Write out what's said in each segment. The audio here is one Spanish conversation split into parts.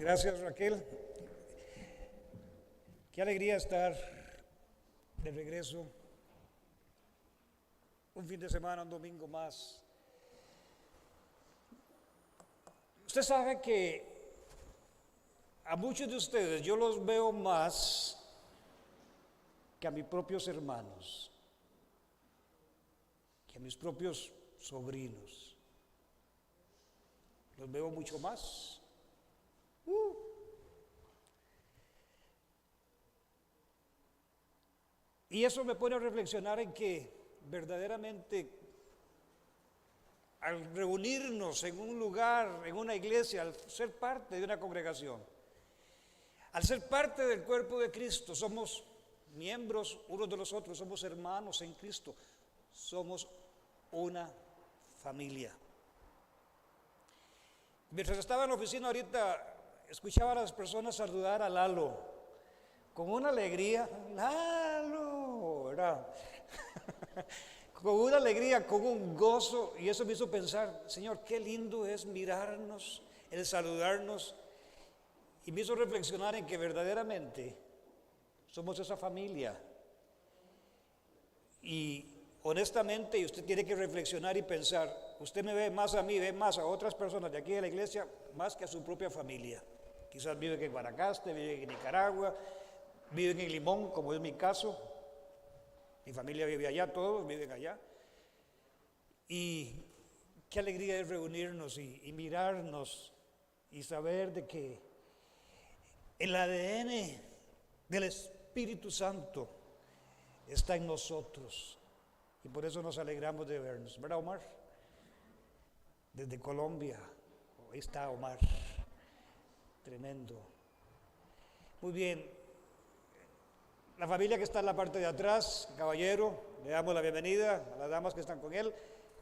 Gracias, Raquel. Qué alegría estar de regreso. Un fin de semana, un domingo más. Usted sabe que a muchos de ustedes yo los veo más que a mis propios hermanos, que a mis propios sobrinos. Los veo mucho más. Y eso me pone a reflexionar en que verdaderamente al reunirnos en un lugar, en una iglesia, al ser parte de una congregación, al ser parte del cuerpo de Cristo, somos miembros unos de los otros, somos hermanos en Cristo, somos una familia. Mientras estaba en la oficina ahorita, escuchaba a las personas saludar a Lalo, con una alegría, Lalo, ¿verdad? Con una alegría, con un gozo, y eso me hizo pensar, Señor, qué lindo es mirarnos, el saludarnos, y me hizo reflexionar en que verdaderamente somos esa familia. Y honestamente, y usted tiene que reflexionar y pensar, usted me ve más a mí, ve más a otras personas de aquí de la iglesia, más que a su propia familia. Quizás viven en Guanacaste, viven en Nicaragua, viven en Limón, como es mi caso. Mi familia vive allá, todos viven allá. Y qué alegría es reunirnos y mirarnos y saber de que el ADN del Espíritu Santo está en nosotros. Y por eso nos alegramos de vernos, ¿verdad, Omar? Desde Colombia, ahí está Omar, tremendo. Muy bien, la familia que está en la parte de atrás, caballero, le damos la bienvenida a las damas que están con él.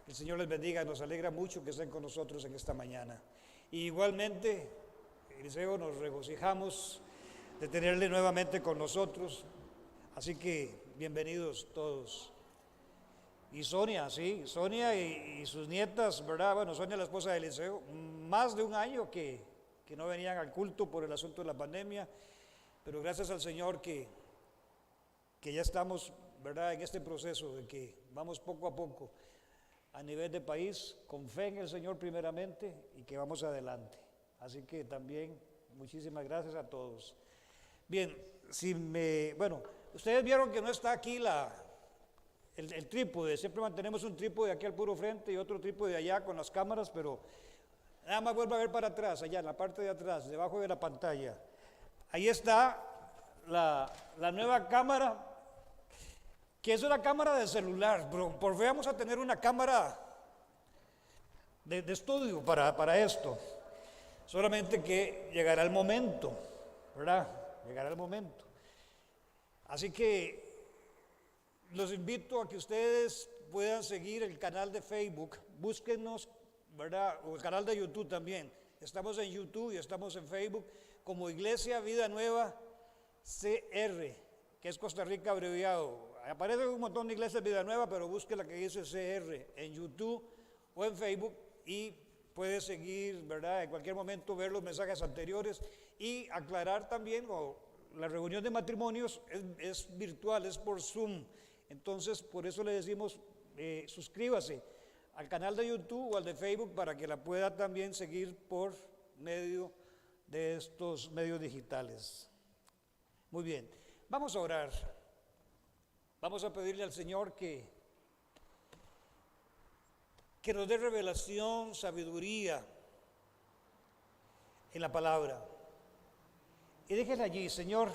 El Señor les bendiga, nos alegra mucho que estén con nosotros en esta mañana. Y igualmente, Eliseo, nos regocijamos de tenerle nuevamente con nosotros, así que bienvenidos todos. Y Sonia, sí, Sonia y sus nietas, ¿verdad? Bueno, Sonia, la esposa de Eliseo, más de un año que no venían al culto por el asunto de la pandemia, pero gracias al Señor que ya estamos, ¿verdad?, en este proceso de que vamos poco a poco a nivel de país, con fe en el Señor primeramente, y que vamos adelante. Así que también muchísimas gracias a todos. Bien, bueno, ustedes vieron que no está aquí el trípode, siempre mantenemos un trípode aquí al puro frente y otro trípode allá con las cámaras, pero nada más vuelvo a ver para atrás, allá en la parte de atrás, debajo de la pantalla. Ahí está la nueva cámara, que es una cámara de celular, pero por fin vamos a tener una cámara de estudio para esto. Solamente que llegará el momento, ¿verdad? Llegará el momento. Así que los invito a que ustedes puedan seguir el canal de Facebook, búsquenos, ¿verdad? O el canal de YouTube también. Estamos en YouTube y estamos en Facebook como Iglesia Vida Nueva CR, que es Costa Rica abreviado. Aparece un montón de iglesias Vida Nueva, pero busque la que dice CR en YouTube o en Facebook y puede seguir, ¿verdad? En cualquier momento ver los mensajes anteriores y aclarar también, la reunión de matrimonios es virtual, es por Zoom. Entonces, por eso le decimos, suscríbase al canal de YouTube o al de Facebook para que la pueda también seguir por medio de estos medios digitales. Muy bien, vamos a orar. Vamos a pedirle al Señor que nos dé revelación, sabiduría en la palabra. Y déjela allí, Señor.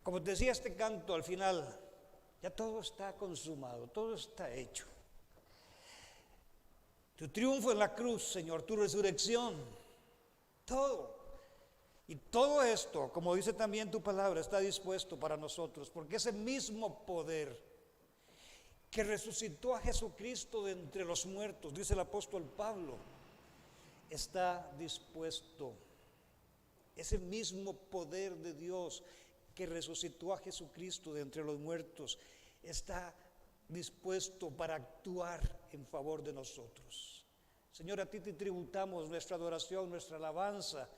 Como te decía este canto al final, ya todo está consumado, todo está hecho. Tu triunfo en la cruz, Señor, tu resurrección, todo. Y todo esto, como dice también tu palabra, está dispuesto para nosotros, porque ese mismo poder que resucitó a Jesucristo de entre los muertos, dice el apóstol Pablo, está dispuesto. Ese mismo poder de Dios que resucitó a Jesucristo de entre los muertos está dispuesto para actuar en favor de nosotros. Señor, a ti te tributamos nuestra adoración, nuestra alabanza,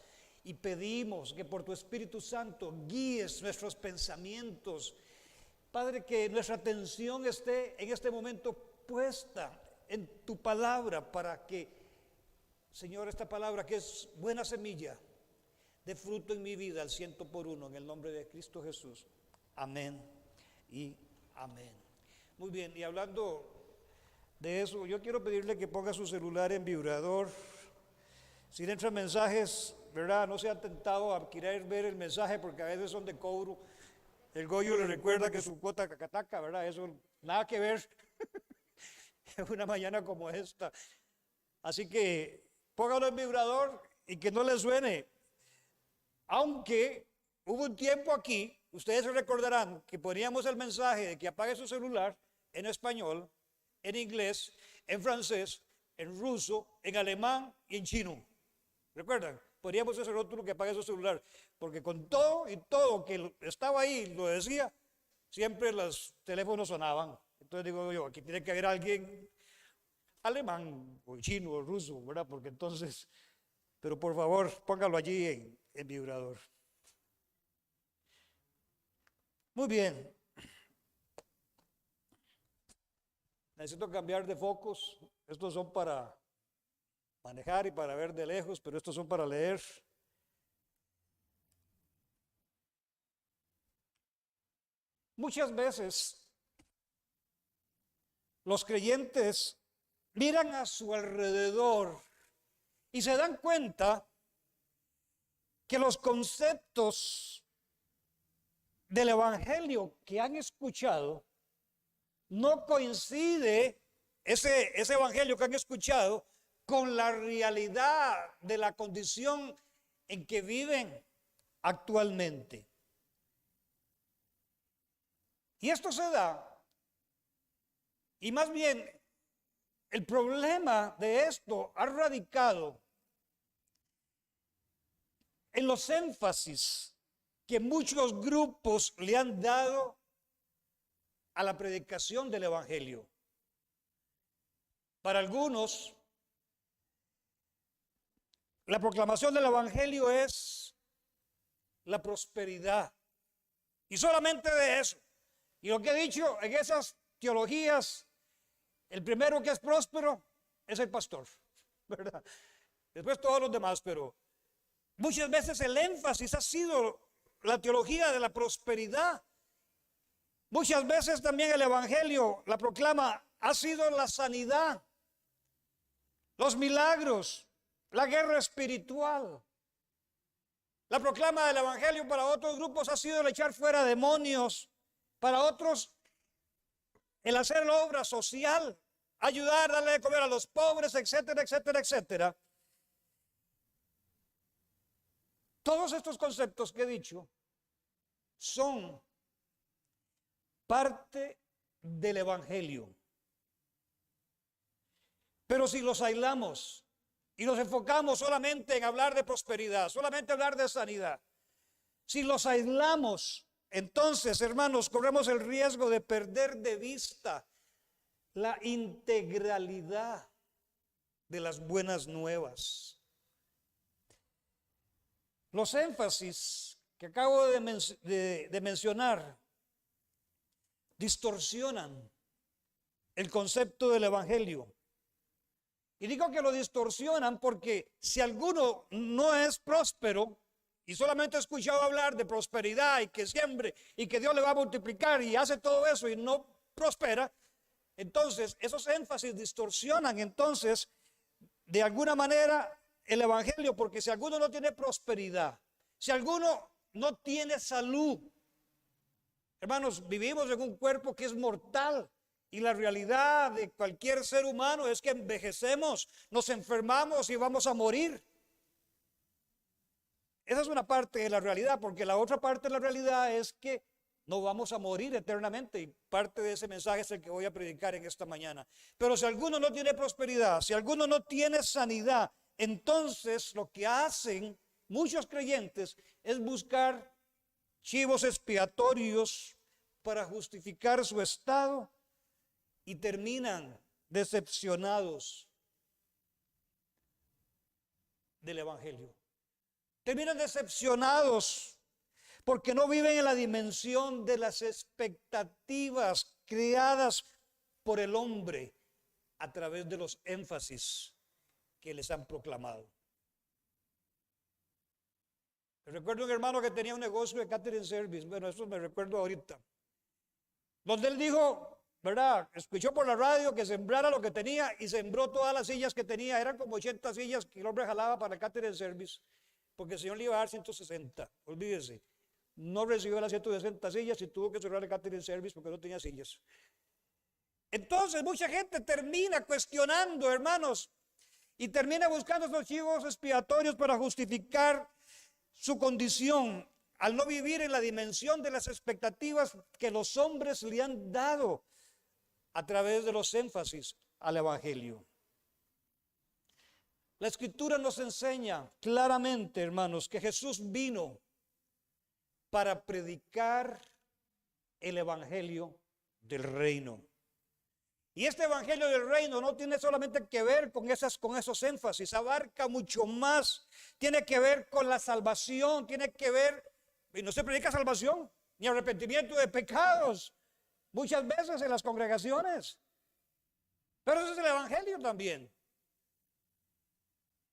y pedimos que por tu Espíritu Santo guíes nuestros pensamientos. Padre, que nuestra atención esté en este momento puesta en tu palabra para que, Señor, esta palabra que es buena semilla, dé fruto en mi vida al 100%, en el nombre de Cristo Jesús. Amén y amén. Muy bien, y hablando de eso, yo quiero pedirle que ponga su celular en vibrador. Si le entran mensajes, ¿verdad? No se ha tentado a querer ver el mensaje porque a veces son de cobro. El Goyo le recuerda que su cuota cacataca, ¿verdad? Eso nada que ver en una mañana como esta. Así que póngalo en vibrador y que no le suene. Aunque hubo un tiempo aquí, ustedes se recordarán que poníamos el mensaje de que apague su celular en español, en inglés, en francés, en ruso, en alemán y en chino. ¿Recuerdan? Poníamos ese rótulo que apague su celular, porque con todo y todo que estaba ahí, lo decía, siempre los teléfonos sonaban. Entonces digo yo, aquí tiene que haber alguien alemán o chino o ruso, ¿verdad? Porque entonces, pero por favor, póngalo allí en vibrador. Muy bien. Necesito cambiar de focos. Estos son para manejar y para ver de lejos, pero estos son para leer. Muchas veces los creyentes miran a su alrededor y se dan cuenta que los conceptos del evangelio que han escuchado no coincide ese evangelio que han escuchado con la realidad de la condición en que viven actualmente. Y esto se da, y más bien el problema de esto ha radicado en los énfasis que muchos grupos le han dado a la predicación del evangelio. Para algunos, la proclamación del evangelio es la prosperidad, y solamente de eso. Y lo que he dicho en esas teologías, el primero que es próspero es el pastor, ¿verdad? Después todos los demás, pero muchas veces el énfasis ha sido la teología de la prosperidad. Muchas veces también el evangelio, la proclama, ha sido la sanidad, los milagros, la guerra espiritual. La proclama del evangelio para otros grupos ha sido el echar fuera demonios, para otros el hacer la obra social, ayudar, darle de comer a los pobres, etcétera, etcétera, etcétera. Todos estos conceptos que he dicho son parte del evangelio. Pero si los aislamos y nos enfocamos solamente en hablar de prosperidad, solamente hablar de sanidad, si los aislamos, entonces, hermanos, corremos el riesgo de perder de vista la integralidad de las buenas nuevas. Los énfasis que acabo de mencionar distorsionan el concepto del evangelio. Y digo que lo distorsionan porque si alguno no es próspero y solamente ha escuchado hablar de prosperidad y que siembre y que Dios le va a multiplicar y hace todo eso y no prospera, entonces esos énfasis distorsionan entonces de alguna manera el evangelio, porque si alguno no tiene prosperidad, si alguno no tiene salud, hermanos, vivimos en un cuerpo que es mortal. Y la realidad de cualquier ser humano es que envejecemos, nos enfermamos y vamos a morir. Esa es una parte de la realidad, porque la otra parte de la realidad es que no vamos a morir eternamente. Y parte de ese mensaje es el que voy a predicar en esta mañana. Pero si alguno no tiene prosperidad, si alguno no tiene sanidad, entonces lo que hacen muchos creyentes es buscar chivos expiatorios para justificar su estado. Y terminan decepcionados del Evangelio. Terminan decepcionados porque no viven en la dimensión de las expectativas creadas por el hombre a través de los énfasis que les han proclamado. Recuerdo un hermano que tenía un negocio de catering service. Bueno, eso me recuerdo ahorita. Donde él dijo, ¿verdad? Escuchó por la radio que sembrara lo que tenía y sembró todas las sillas que tenía. Eran como 80 sillas que el hombre jalaba para el catering service, porque el Señor le iba a dar 160. Olvídese. No recibió las 160 sillas y tuvo que cerrar el catering service porque no tenía sillas. Entonces mucha gente termina cuestionando, hermanos, y termina buscando esos chivos expiatorios para justificar su condición al no vivir en la dimensión de las expectativas que los hombres le han dado a través de los énfasis al Evangelio. La Escritura nos enseña claramente, hermanos, que Jesús vino para predicar el Evangelio del reino. Y este Evangelio del reino no tiene solamente que ver con esos énfasis, abarca mucho más. Tiene que ver con la salvación, tiene que ver, y no se predica salvación, ni arrepentimiento de pecados, muchas veces en las congregaciones. Pero eso es el Evangelio también.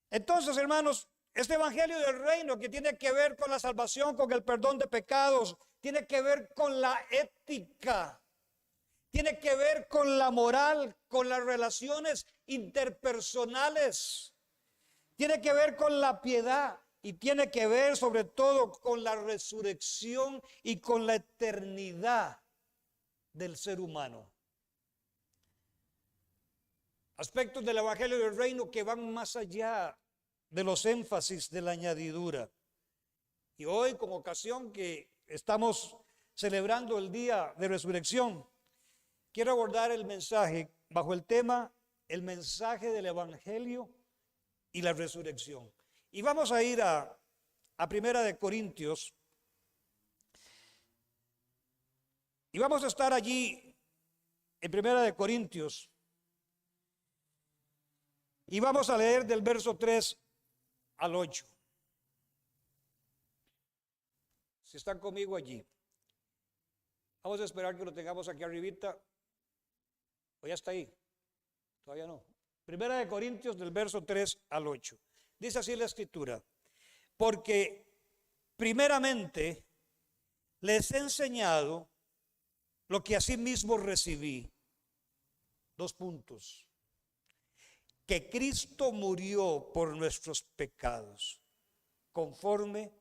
Entonces, hermanos, este Evangelio del reino que tiene que ver con la salvación, con el perdón de pecados, tiene que ver con la ética, tiene que ver con la moral, con las relaciones interpersonales, tiene que ver con la piedad y tiene que ver sobre todo con la resurrección y con la eternidad del ser humano. Aspectos del Evangelio del reino que van más allá de los énfasis de la añadidura. Y hoy, con ocasión que estamos celebrando el día de resurrección, quiero abordar el mensaje bajo el tema, el mensaje del Evangelio y la resurrección. Y vamos a ir a Primera de Corintios. Y vamos a estar allí en Primera de Corintios. Y vamos a leer del verso 3 al 8. Si están conmigo allí. Vamos a esperar que lo tengamos aquí arribita. ¿O ya está ahí? Todavía no. Primera de Corintios del verso 3 al 8. Dice así la Escritura. Porque primeramente les he enseñado lo que asimismo recibí. 2 puntos. Que Cristo murió por nuestros pecados, conforme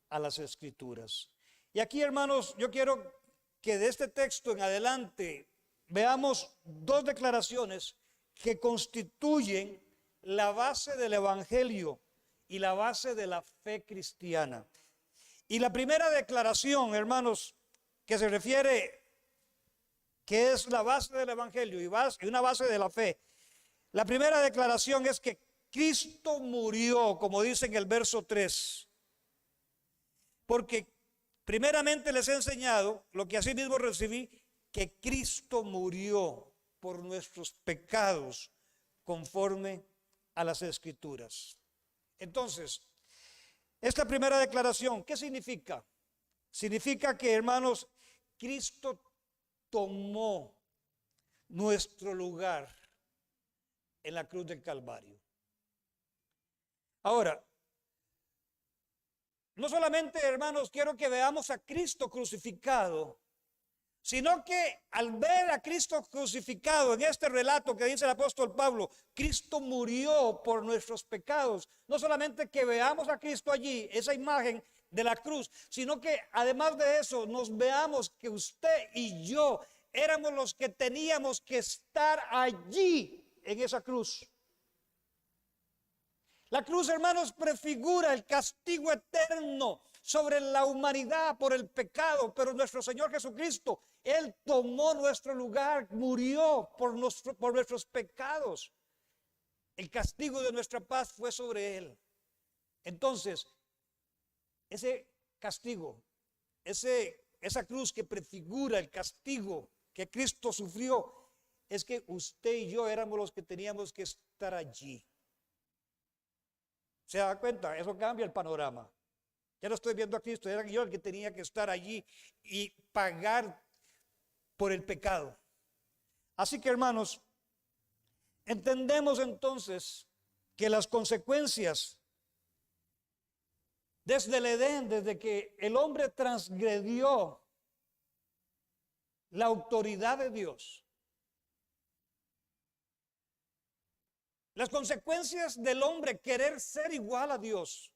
a las Escrituras. Y aquí, hermanos, yo quiero que de este texto en adelante veamos 2 declaraciones que constituyen la base del Evangelio y la base de la fe cristiana. Y la primera declaración, hermanos, que se refiere, que es la base del Evangelio y una base de la fe. La primera declaración es que Cristo murió, como dice en el verso 3. Porque primeramente les he enseñado lo que así mismo recibí, que Cristo murió por nuestros pecados conforme a las Escrituras. Entonces, esta primera declaración, ¿qué significa? Significa que, hermanos, Cristo tomó nuestro lugar en la cruz del Calvario. Ahora, no solamente, hermanos, quiero que veamos a Cristo crucificado, sino que al ver a Cristo crucificado en este relato que dice el apóstol Pablo, Cristo murió por nuestros pecados. No solamente que veamos a Cristo allí, esa imagen de la cruz, sino que además de eso nos veamos que usted y yo éramos los que teníamos que estar allí en esa cruz. La cruz, hermanos, prefigura el castigo eterno sobre la humanidad por el pecado, pero nuestro Señor Jesucristo, Él tomó nuestro lugar, murió por nuestros pecados. El castigo de nuestra paz fue sobre Él. Entonces, ese castigo, esa cruz que prefigura el castigo que Cristo sufrió, es que usted y yo éramos los que teníamos que estar allí. ¿Se da cuenta? Eso cambia el panorama. Ya no estoy viendo a Cristo, era yo el que tenía que estar allí y pagar por el pecado. Así que, hermanos, entendemos entonces que las consecuencias desde el Edén, desde que el hombre transgredió la autoridad de Dios, las consecuencias del hombre querer ser igual a Dios,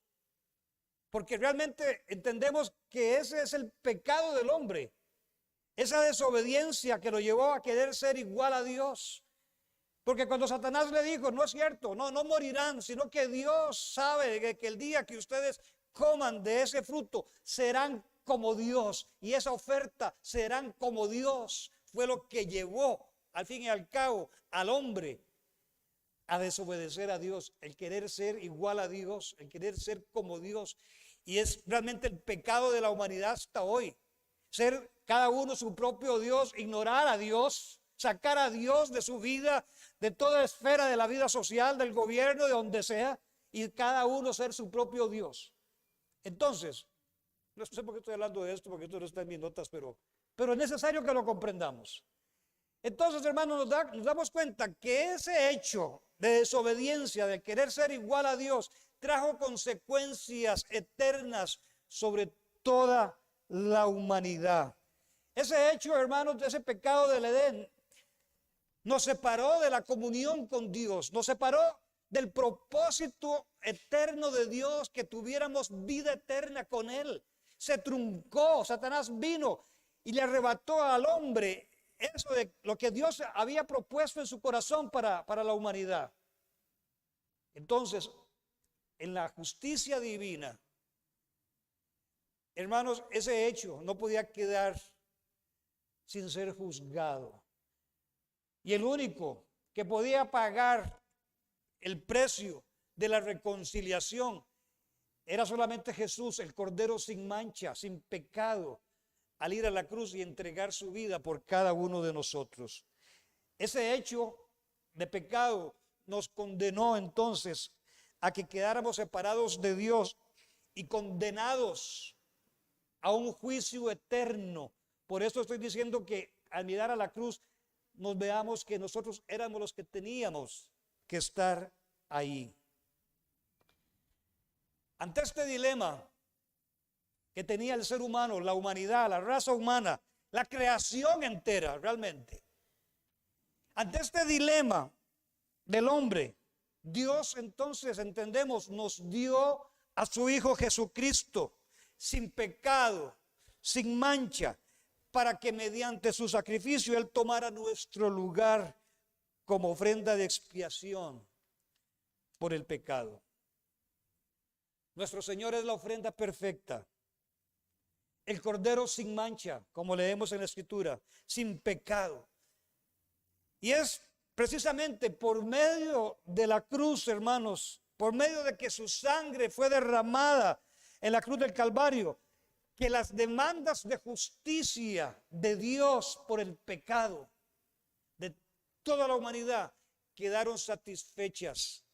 porque realmente entendemos que ese es el pecado del hombre, esa desobediencia que lo llevó a querer ser igual a Dios. Porque cuando Satanás le dijo, no es cierto, no morirán, sino que Dios sabe que el día que ustedes coman de ese fruto serán como Dios, y esa oferta serán como Dios, fue lo que llevó al fin y al cabo al hombre a desobedecer a Dios, el querer ser igual a Dios, el querer ser como Dios. Y es realmente el pecado de la humanidad hasta hoy, ser cada uno su propio Dios, ignorar a Dios, sacar a Dios de su vida, de toda esfera de la vida social, del gobierno, de donde sea, y cada uno ser su propio Dios. Entonces, no sé por qué estoy hablando de esto, porque esto no está en mis notas, pero es necesario que lo comprendamos. Entonces, hermanos, nos damos cuenta que ese hecho de desobediencia, de querer ser igual a Dios, trajo consecuencias eternas sobre toda la humanidad. Ese hecho, hermanos, de ese pecado del Edén, nos separó de la comunión con Dios, nos separó del propósito eterno de Dios, que tuviéramos vida eterna con Él. Se truncó, Satanás vino y le arrebató al hombre eso de lo que Dios había propuesto en su corazón para la humanidad. Entonces, en la justicia divina, hermanos, ese hecho no podía quedar sin ser juzgado. Y el único que podía pagar el precio de la reconciliación era solamente Jesús, el Cordero sin mancha, sin pecado, al ir a la cruz y entregar su vida por cada uno de nosotros. Ese hecho de pecado nos condenó entonces a que quedáramos separados de Dios y condenados a un juicio eterno. Por eso estoy diciendo que al mirar a la cruz nos veamos que nosotros éramos los que teníamos que estar ahí. Ante este dilema que tenía el ser humano, la humanidad, la raza humana, la creación entera realmente, ante este dilema del hombre, Dios entonces, entendemos, nos dio a su Hijo Jesucristo sin pecado, sin mancha, para que mediante su sacrificio Él tomara nuestro lugar como ofrenda de expiación por el pecado. Nuestro Señor es la ofrenda perfecta, el Cordero sin mancha, como leemos en la Escritura, sin pecado. Y es precisamente por medio de la cruz, hermanos, por medio de que su sangre fue derramada en la cruz del Calvario, que las demandas de justicia de Dios por el pecado de toda la humanidad quedaron satisfechas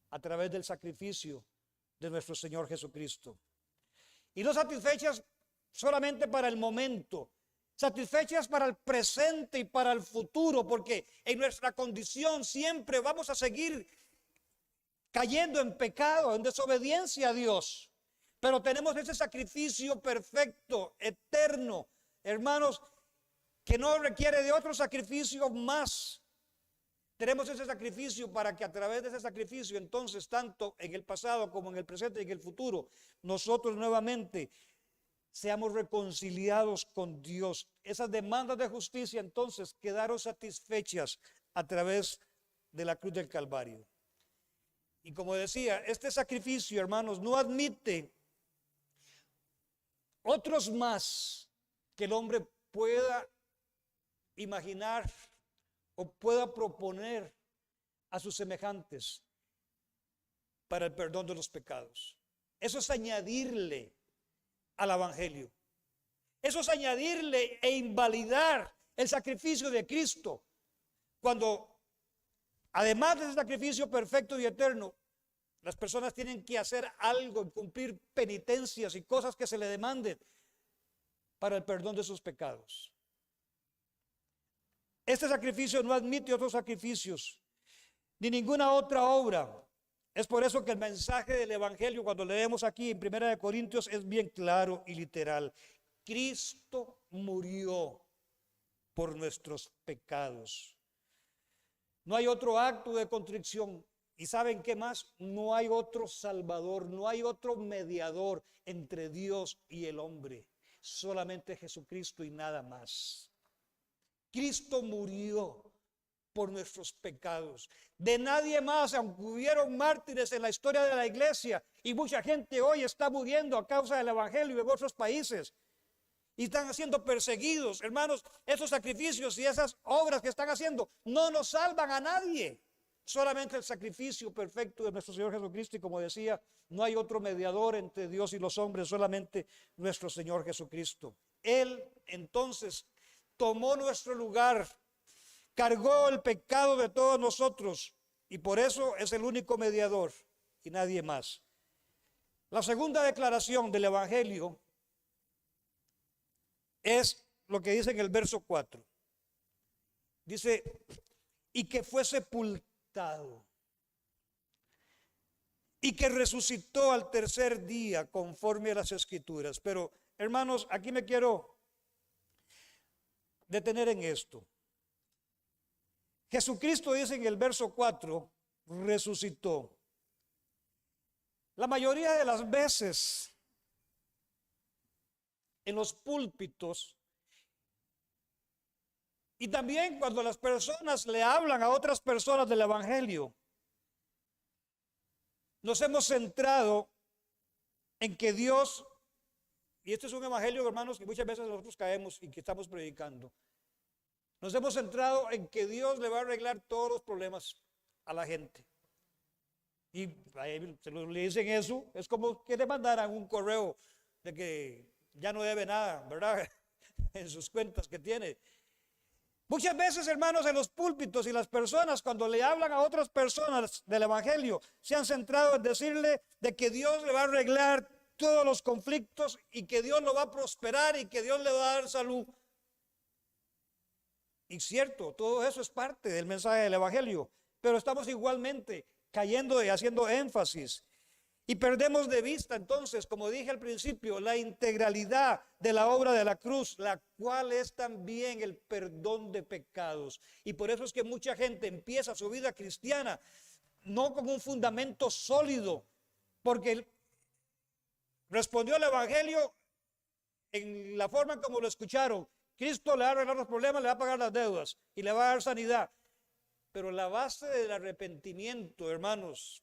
a través del sacrificio de nuestro Señor Jesucristo. Y no satisfechas solamente para el momento, satisfechas para el presente y para el futuro, porque en nuestra condición siempre vamos a seguir cayendo en pecado, en desobediencia a Dios. Pero tenemos ese sacrificio perfecto, eterno, hermanos, que no requiere de otro sacrificio más. Tenemos ese sacrificio para que a través de ese sacrificio, entonces, tanto en el pasado como en el presente y en el futuro, nosotros nuevamente seamos reconciliados con Dios. Esas demandas de justicia entonces quedaron satisfechas a través de la cruz del Calvario. Y como decía, este sacrificio, hermanos, no admite otros más que el hombre pueda imaginar o pueda proponer a sus semejantes para el perdón de los pecados. Eso es añadirle al evangelio. Eso es añadirle e invalidar el sacrificio de Cristo, cuando además de ese sacrificio perfecto y eterno, Las personas tienen que hacer algo, cumplir penitencias y cosas que se le demanden para el perdón de sus pecados. Este sacrificio no admite otros sacrificios, ni ninguna otra obra. Es por eso que el mensaje del Evangelio, cuando leemos aquí en 1 Corintios, es bien claro y literal. Cristo murió por nuestros pecados. No hay otro acto de contrición. ¿Y saben qué más? No hay otro salvador, no hay otro mediador entre Dios y el hombre. Solamente Jesucristo y nada más. Cristo murió por nuestros pecados. De nadie más, aunque hubieron mártires en la historia de la iglesia, y mucha gente hoy está muriendo a causa del Evangelio en otros países, y están siendo perseguidos. Hermanos, esos sacrificios y esas obras que están haciendo no nos salvan a nadie. Solamente el sacrificio perfecto de nuestro Señor Jesucristo, y como decía, no hay otro mediador entre Dios y los hombres, solamente nuestro Señor Jesucristo. Él entonces tomó nuestro lugar, cargó el pecado de todos nosotros, y por eso es el único mediador y nadie más. La segunda declaración del Evangelio es lo que dice en el verso 4. Dice, y que fue sepultado, y que resucitó al tercer día conforme a las Escrituras. Pero, hermanos, aquí me quiero detener en esto. Jesucristo dice en el verso 4, resucitó. La mayoría de las veces en los púlpitos, y también cuando las personas le hablan a otras personas del Evangelio, nos hemos centrado en que Dios, y este es un evangelio, hermanos, que muchas veces nosotros caemos y que estamos predicando, nos hemos centrado en que Dios le va a arreglar todos los problemas a la gente. Y le dicen eso, es como que le mandaran un correo de que ya no debe nada, ¿verdad? En sus cuentas que tiene. Muchas veces, hermanos, en los púlpitos y las personas cuando le hablan a otras personas del Evangelio se han centrado en decirle de que Dios le va a arreglar todos los conflictos y que Dios lo va a prosperar y que Dios le va a dar salud. Y cierto, todo eso es parte del mensaje del Evangelio, pero estamos igualmente cayendo y haciendo énfasis. Y perdemos de vista entonces, como dije al principio, la integralidad de la obra de la cruz, la cual es también el perdón de pecados. Y por eso es que mucha gente empieza su vida cristiana no con un fundamento sólido, porque respondió al Evangelio en la forma como lo escucharon. Cristo le va a arreglar los problemas, le va a pagar las deudas y le va a dar sanidad. Pero la base del arrepentimiento, hermanos,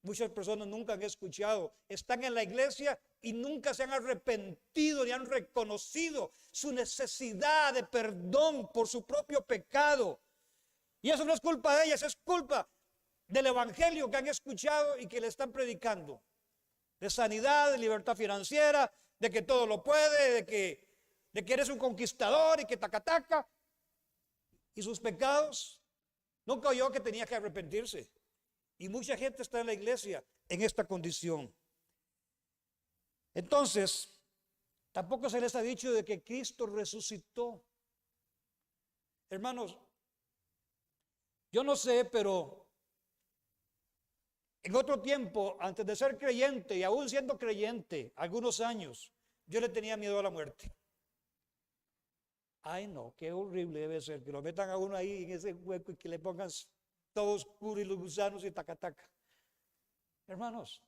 muchas personas nunca han escuchado, están en la iglesia y nunca se han arrepentido ni han reconocido su necesidad de perdón por su propio pecado. Y eso no es culpa de ellas, es culpa del evangelio que han escuchado y que le están predicando. De sanidad, de libertad financiera, de que todo lo puede, de que eres un conquistador y que taca. Y sus pecados, nunca oyó que tenía que arrepentirse. Y mucha gente está en la iglesia en esta condición. Entonces, tampoco se les ha dicho de que Cristo resucitó. Hermanos, yo no sé, pero en otro tiempo, antes de ser creyente y aún siendo creyente, algunos años, yo le tenía miedo a la muerte. Ay no, qué horrible debe ser que lo metan a uno ahí en ese hueco y que le pongan todo oscuro y los gusanos y taca. Hermanos,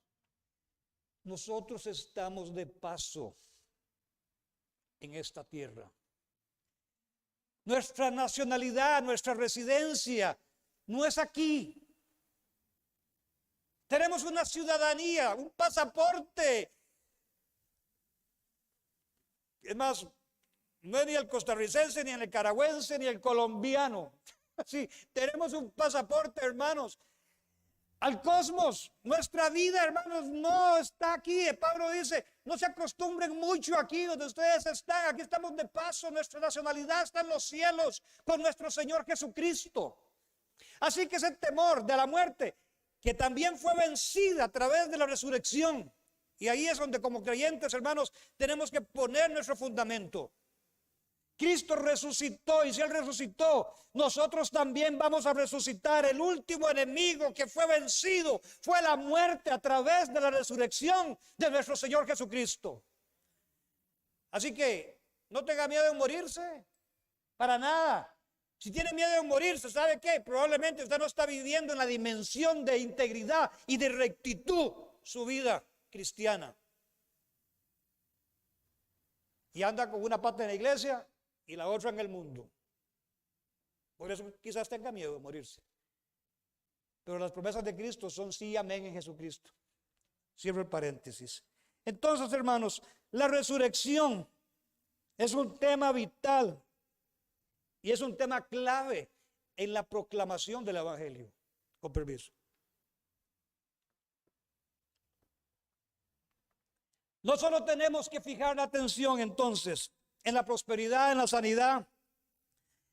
nosotros estamos de paso en esta tierra. Nuestra nacionalidad, nuestra residencia no es aquí. Tenemos una ciudadanía, un pasaporte. Es más, no es ni el costarricense, ni el nicaragüense, ni el colombiano. Sí, tenemos un pasaporte, hermanos, al cosmos. Nuestra vida, hermanos, no está aquí. Pablo dice, no se acostumbren mucho aquí donde ustedes están. Aquí estamos de paso. Nuestra nacionalidad está en los cielos con nuestro Señor Jesucristo. Así que ese temor de la muerte, que también fue vencida a través de la resurrección. Y ahí es donde como creyentes, hermanos, tenemos que poner nuestro fundamento. Cristo resucitó, y si Él resucitó, nosotros también vamos a resucitar. El último enemigo que fue vencido fue la muerte a través de la resurrección de nuestro Señor Jesucristo. Así que no tenga miedo de morirse, para nada. Si tiene miedo de morirse, ¿sabe qué? Probablemente usted no está viviendo en la dimensión de integridad y de rectitud su vida cristiana. Y anda con una pata en la iglesia y la otra en el mundo. Por eso quizás tenga miedo de morirse. Pero las promesas de Cristo son sí y amén en Jesucristo. Cierro el paréntesis. Entonces, hermanos, la resurrección es un tema vital y es un tema clave en la proclamación del Evangelio. Con permiso. No solo tenemos que fijar la atención entonces en la prosperidad, en la sanidad,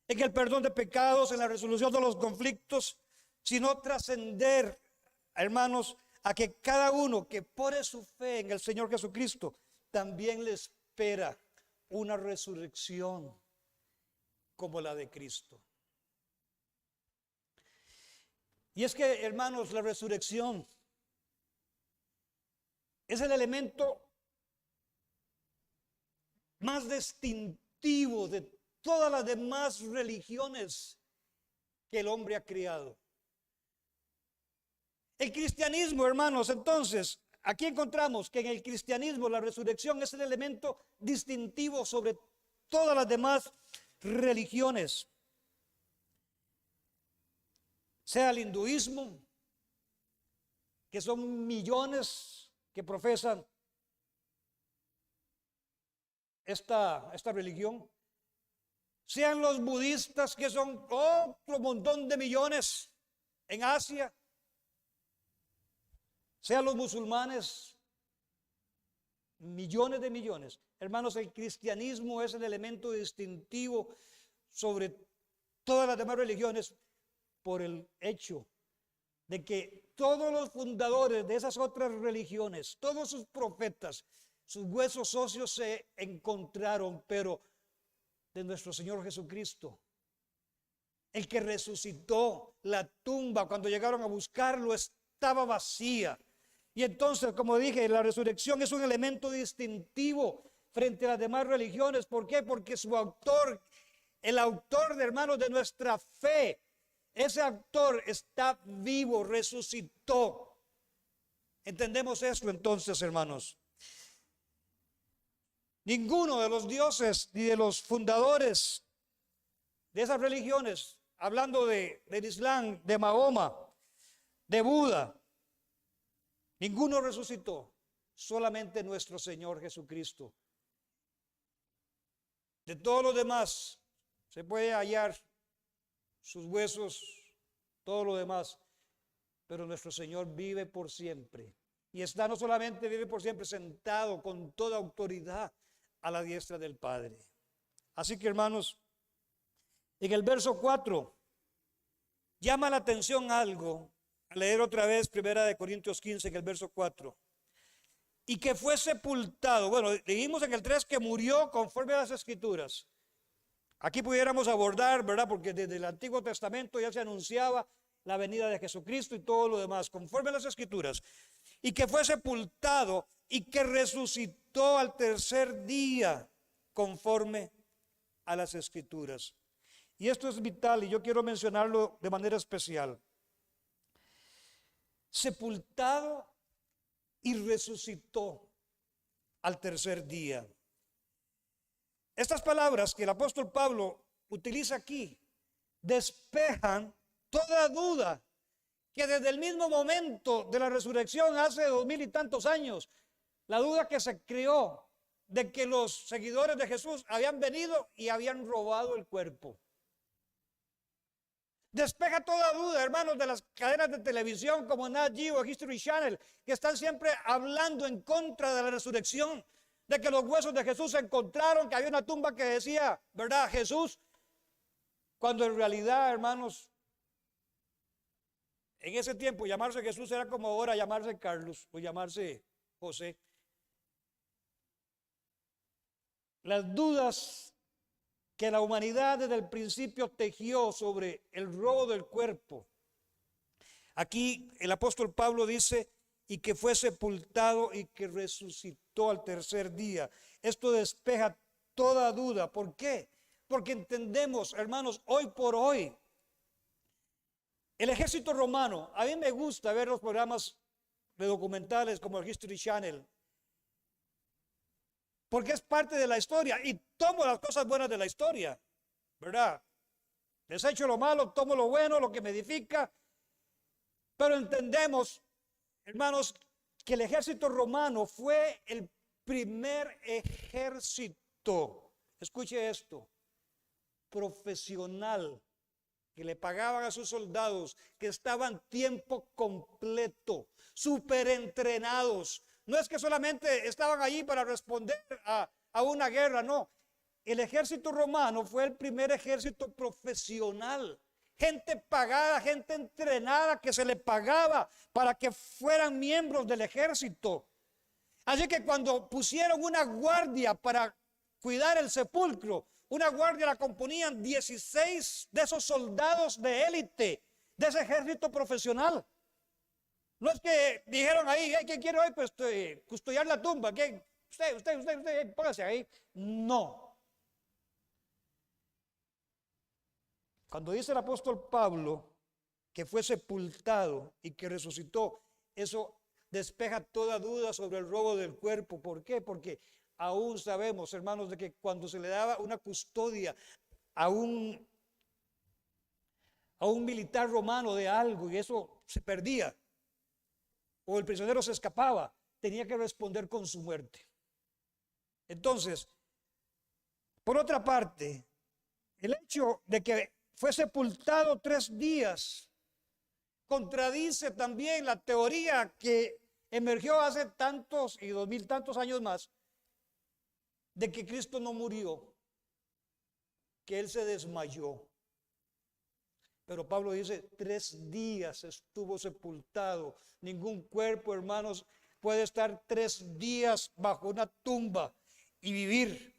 en el perdón de pecados, en la resolución de los conflictos, sino trascender, hermanos, a que cada uno que pone su fe en el Señor Jesucristo también le espera una resurrección como la de Cristo. Y es que, hermanos, la resurrección es el elemento más distintivo de todas las demás religiones que el hombre ha creado. El cristianismo, hermanos, entonces, aquí encontramos que en el cristianismo la resurrección es el elemento distintivo sobre todas las demás religiones. Sea el hinduismo, que son millones que profesan esta religión, sean los budistas, que son otro montón de millones en Asia, sean los musulmanes, millones de millones. Hermanos, el cristianismo es el elemento distintivo sobre todas las demás religiones por el hecho de que todos los fundadores de esas otras religiones, todos sus profetas, sus huesos óseos se encontraron, pero de nuestro Señor Jesucristo, el que resucitó, la tumba cuando llegaron a buscarlo estaba vacía. Y entonces, como dije, la resurrección es un elemento distintivo frente a las demás religiones. ¿Por qué? Porque su autor, el autor de hermanos de nuestra fe, ese autor está vivo, resucitó. ¿Entendemos esto entonces, hermanos? Ninguno de los dioses ni de los fundadores de esas religiones, hablando del Islam, de Mahoma, de Buda, ninguno resucitó, solamente nuestro Señor Jesucristo. De todos los demás se puede hallar sus huesos, todo lo demás, pero nuestro Señor vive por siempre. Y está no solamente vive por siempre sentado con toda autoridad a la diestra del Padre. Así que, hermanos, en el verso 4 llama la atención algo, a leer otra vez 1 Corintios 15 en el verso 4. Y que fue sepultado. Bueno, dijimos en el 3 que murió conforme a las Escrituras. Aquí pudiéramos abordar, ¿verdad? Porque desde el Antiguo Testamento ya se anunciaba la venida de Jesucristo y todo lo demás, conforme a las Escrituras. Y que fue sepultado y que resucitó al tercer día, conforme a las Escrituras. Y esto es vital y yo quiero mencionarlo de manera especial. Sepultado y resucitó al tercer día. Estas palabras que el apóstol Pablo utiliza aquí despejan toda duda que desde el mismo momento de la resurrección hace 2000 y tantos años, la duda que se creó de que los seguidores de Jesús habían venido y habían robado el cuerpo. Despeja toda duda, hermanos, de las cadenas de televisión como Nat Geo o History Channel, que están siempre hablando en contra de la resurrección, de que los huesos de Jesús se encontraron, que había una tumba que decía, ¿verdad?, Jesús, cuando en realidad, hermanos, En ese tiempo llamarse Jesús era como ahora llamarse Carlos o llamarse José. Las dudas que la humanidad desde el principio tejió sobre el robo del cuerpo. Aquí el apóstol Pablo dice, y que fue sepultado y que resucitó al tercer día. Esto despeja toda duda. ¿Por qué? Porque entendemos, hermanos, hoy por hoy, el ejército romano, a mí me gusta ver los programas de documentales como el History Channel, porque es parte de la historia y tomo las cosas buenas de la historia, ¿verdad? Desecho lo malo, tomo lo bueno, lo que me edifica, pero entendemos, hermanos, que el ejército romano fue el primer ejército, escuche esto, profesional, que le pagaban a sus soldados, que estaban tiempo completo, súper entrenados. No es que solamente estaban allí para responder a una guerra, no. El ejército romano fue el primer ejército profesional. Gente pagada, gente entrenada que se le pagaba para que fueran miembros del ejército. Así que cuando pusieron una guardia para cuidar el sepulcro, una guardia la componían 16 de esos soldados de élite, de ese ejército profesional. No es que dijeron ahí, ¿qué quiere hoy? Pues custodiar la tumba. ¿Qué? Usted, póngase ahí. No. Cuando dice el apóstol Pablo que fue sepultado y que resucitó, eso despeja toda duda sobre el robo del cuerpo. ¿Por qué? Porque aún sabemos, hermanos, de que cuando se le daba una custodia a un militar romano de algo y eso se perdía, o el prisionero se escapaba, tenía que responder con su muerte. Entonces, por otra parte, el hecho de que fue sepultado 3 días contradice también la teoría que emergió hace tantos y 2000 tantos años más, de que Cristo no murió, que Él se desmayó. Pero Pablo dice, 3 días estuvo sepultado. Ningún cuerpo, hermanos, puede estar 3 días bajo una tumba y vivir.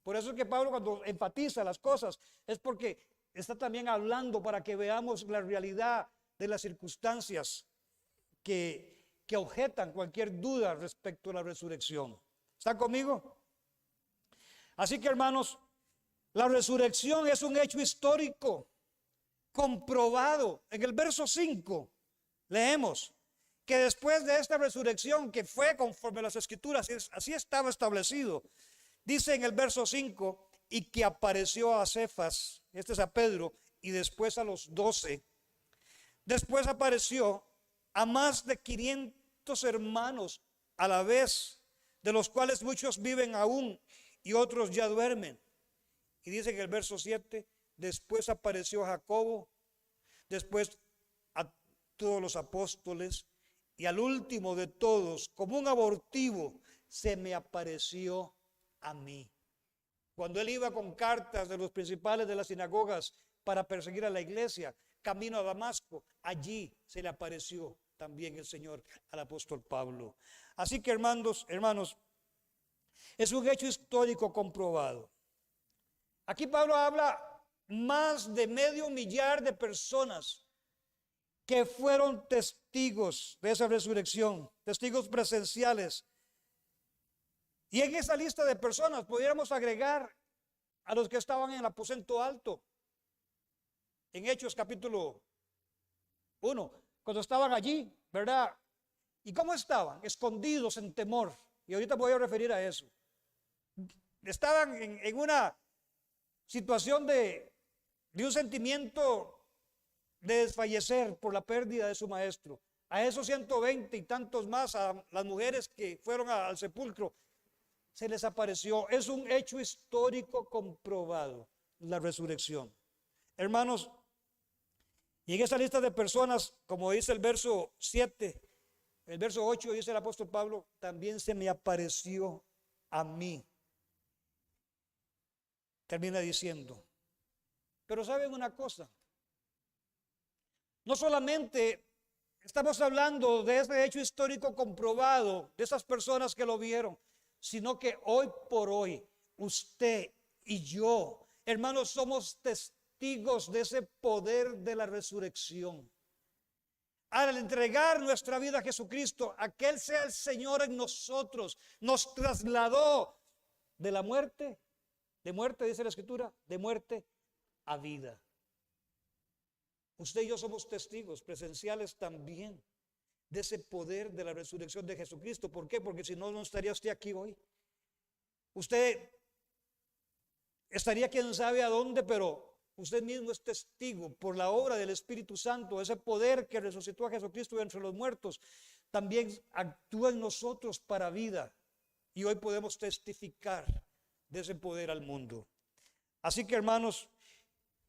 Por eso es que Pablo, cuando enfatiza las cosas, es porque está también hablando para que veamos la realidad de las circunstancias que objetan cualquier duda respecto a la resurrección. ¿Están conmigo? Así que, hermanos, la resurrección es un hecho histórico comprobado. En el verso 5 leemos que después de esta resurrección, que fue conforme a las escrituras, así estaba establecido, dice en el verso 5, y que apareció a Cefas, este es a Pedro, y después a los 12. Después apareció a más de 500 hermanos a la vez, de los cuales muchos viven aún y otros ya duermen. Y dice en el verso 7, después apareció a Jacobo, después a todos los apóstoles, y al último de todos, como un abortivo, se me apareció a mí. Cuando él iba con cartas de los principales de las sinagogas para perseguir a la iglesia, camino a Damasco, allí se le apareció también el Señor al apóstol Pablo. Así que, hermanos, es un hecho histórico comprobado. Aquí Pablo habla más de 500,000 de personas que fueron testigos de esa resurrección, testigos presenciales. Y en esa lista de personas pudiéramos agregar a los que estaban en el aposento alto, en Hechos capítulo 1, cuando estaban allí, ¿verdad? ¿Y cómo estaban? Escondidos en temor. Y ahorita me voy a referir a eso. Estaban en una situación de un sentimiento de desfallecer por la pérdida de su maestro. A esos 120 y tantos más, a las mujeres que fueron al sepulcro, se les apareció. Es un hecho histórico comprobado, la resurrección. Hermanos, y en esa lista de personas, como dice el verso 7, el verso 8 dice el apóstol Pablo, también se me apareció a mí. Termina diciendo, pero ¿saben una cosa? No solamente estamos hablando de ese hecho histórico comprobado, de esas personas que lo vieron, sino que hoy por hoy, usted y yo, hermanos, somos testigos de ese poder de la resurrección. Al entregar nuestra vida a Jesucristo, a que Él sea el Señor en nosotros, nos trasladó de la muerte, de muerte, dice la Escritura, de muerte a vida. Usted y yo somos testigos presenciales también de ese poder de la resurrección de Jesucristo. ¿Por qué? Porque si no, no estaría usted aquí hoy. Usted estaría quién sabe a dónde, pero usted mismo es testigo por la obra del Espíritu Santo. Ese poder que resucitó a Jesucristo de entre los muertos también actúa en nosotros para vida. Y hoy podemos testificar de ese poder al mundo. Así que, hermanos,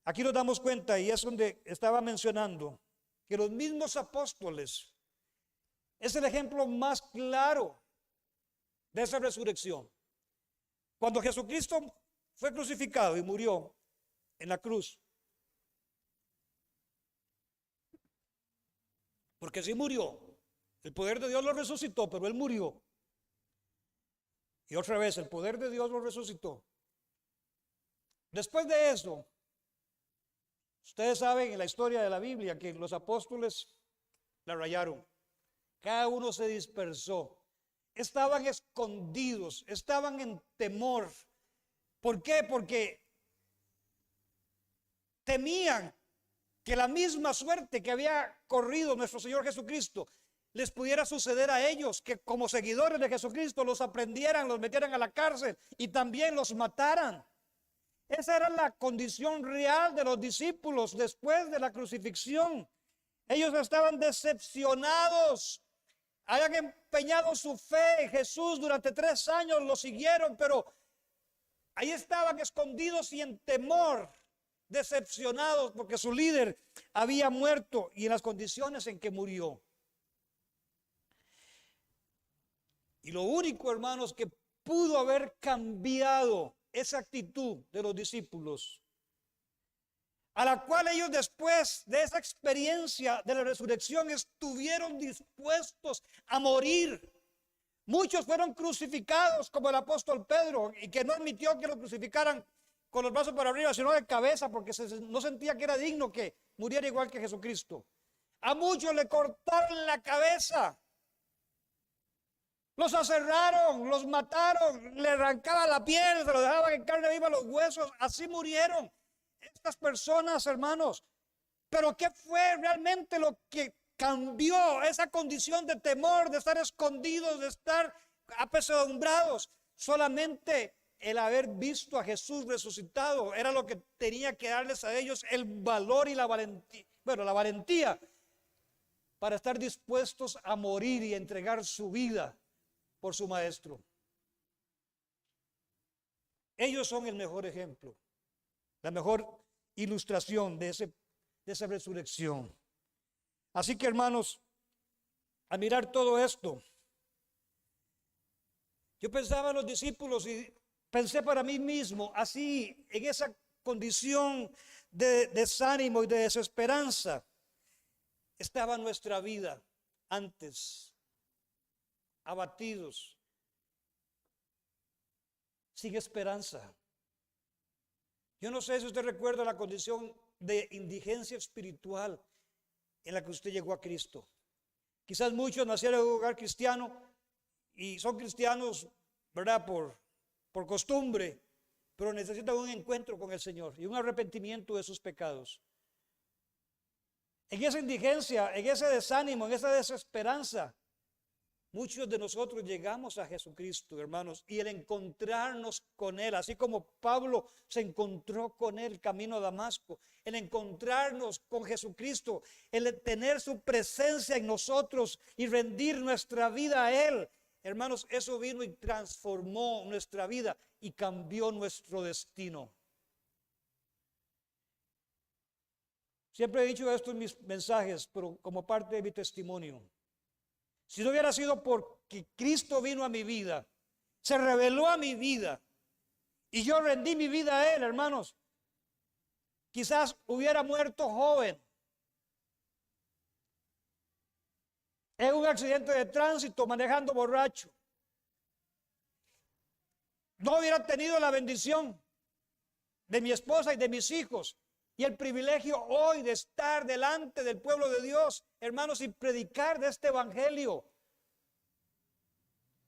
aquí nos damos cuenta, y es donde estaba mencionando, que los mismos apóstoles es el ejemplo más claro de esa resurrección. Cuando Jesucristo fue crucificado y murió en la cruz, porque sí murió, el poder de Dios lo resucitó, pero Él murió. Y otra vez, el poder de Dios lo resucitó. Después de eso, ustedes saben en la historia de la Biblia que los apóstoles la rayaron. Cada uno se dispersó. Estaban escondidos, estaban en temor. ¿Por qué? Porque temían que la misma suerte que había corrido nuestro Señor Jesucristo les pudiera suceder a ellos, que como seguidores de Jesucristo los aprendieran, los metieran a la cárcel y también los mataran. Esa era la condición real de los discípulos después de la crucifixión. Ellos estaban decepcionados, habían empeñado su fe en Jesús durante 3 años, lo siguieron, pero ahí estaban escondidos y en temor, decepcionados porque su líder había muerto y en las condiciones en que murió. Y lo único, hermanos, que pudo haber cambiado esa actitud de los discípulos, a la cual ellos después de esa experiencia de la resurrección estuvieron dispuestos a morir. Muchos fueron crucificados como el apóstol Pedro, y que no admitió que lo crucificaran con los brazos para arriba, sino de cabeza, porque no sentía que era digno que muriera igual que Jesucristo. A muchos le cortaron la cabeza, los aserraron, los mataron, le arrancaban la piel, se lo dejaban en carne viva los huesos, así murieron estas personas, hermanos. Pero ¿qué fue realmente lo que cambió esa condición de temor, de estar escondidos, de estar apesadumbrados? Solamente el haber visto a Jesús resucitado era lo que tenía que darles a ellos el valor y la valentía, la valentía para estar dispuestos a morir y entregar su vida por su maestro. Ellos son el mejor ejemplo, la mejor ilustración de esa resurrección. Así que, hermanos, a mirar todo esto, yo pensaba en los discípulos y pensé para mí mismo, así, en esa condición de desánimo y de desesperanza, estaba nuestra vida antes, abatidos, sin esperanza. Yo no sé si usted recuerda la condición de indigencia espiritual en la que usted llegó a Cristo. Quizás muchos nacieron en un hogar cristiano y son cristianos, ¿verdad? Por costumbre, pero necesitan un encuentro con el Señor y un arrepentimiento de sus pecados. En esa indigencia, en ese desánimo, en esa desesperanza, muchos de nosotros llegamos a Jesucristo, hermanos, y el encontrarnos con Él, así como Pablo se encontró con Él camino a Damasco, el encontrarnos con Jesucristo, el tener su presencia en nosotros y rendir nuestra vida a Él, hermanos, eso vino y transformó nuestra vida y cambió nuestro destino. Siempre he dicho esto en mis mensajes, pero como parte de mi testimonio. Si no hubiera sido porque Cristo vino a mi vida, se reveló a mi vida y yo rendí mi vida a Él, hermanos, quizás hubiera muerto joven, en un accidente de tránsito manejando borracho, no hubiera tenido la bendición de mi esposa y de mis hijos y el privilegio hoy de estar delante del pueblo de Dios, hermanos, y predicar de este evangelio.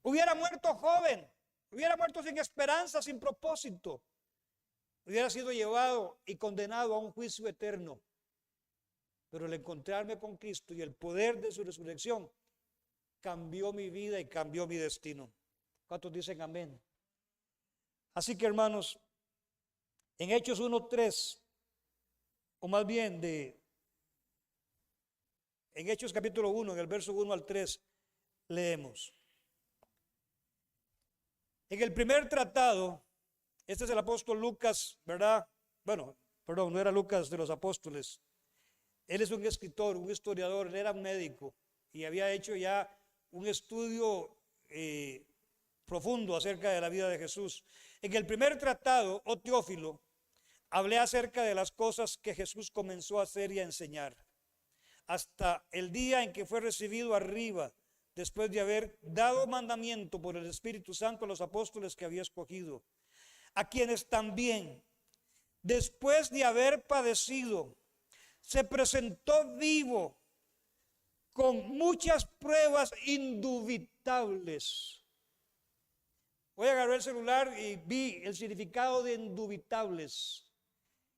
Hubiera muerto joven, hubiera muerto sin esperanza, sin propósito. Hubiera sido llevado y condenado a un juicio eterno. Pero el encontrarme con Cristo y el poder de su resurrección cambió mi vida y cambió mi destino. ¿Cuántos dicen amén? Así que, hermanos, en Hechos 1:3, o más bien en Hechos capítulo 1, en el verso 1 al 3, leemos. En el primer tratado, este es el apóstol Lucas, ¿verdad? Bueno, perdón, no era Lucas de los apóstoles. Él es un escritor, un historiador, él era un médico y había hecho ya un estudio profundo acerca de la vida de Jesús. En el primer tratado, oh Teófilo, hablé acerca de las cosas que Jesús comenzó a hacer y a enseñar, hasta el día en que fue recibido arriba, después de haber dado mandamiento por el Espíritu Santo a los apóstoles que había escogido, a quienes también, después de haber padecido, se presentó vivo con muchas pruebas indubitables. Voy a agarrar el celular y vi el significado de indubitables.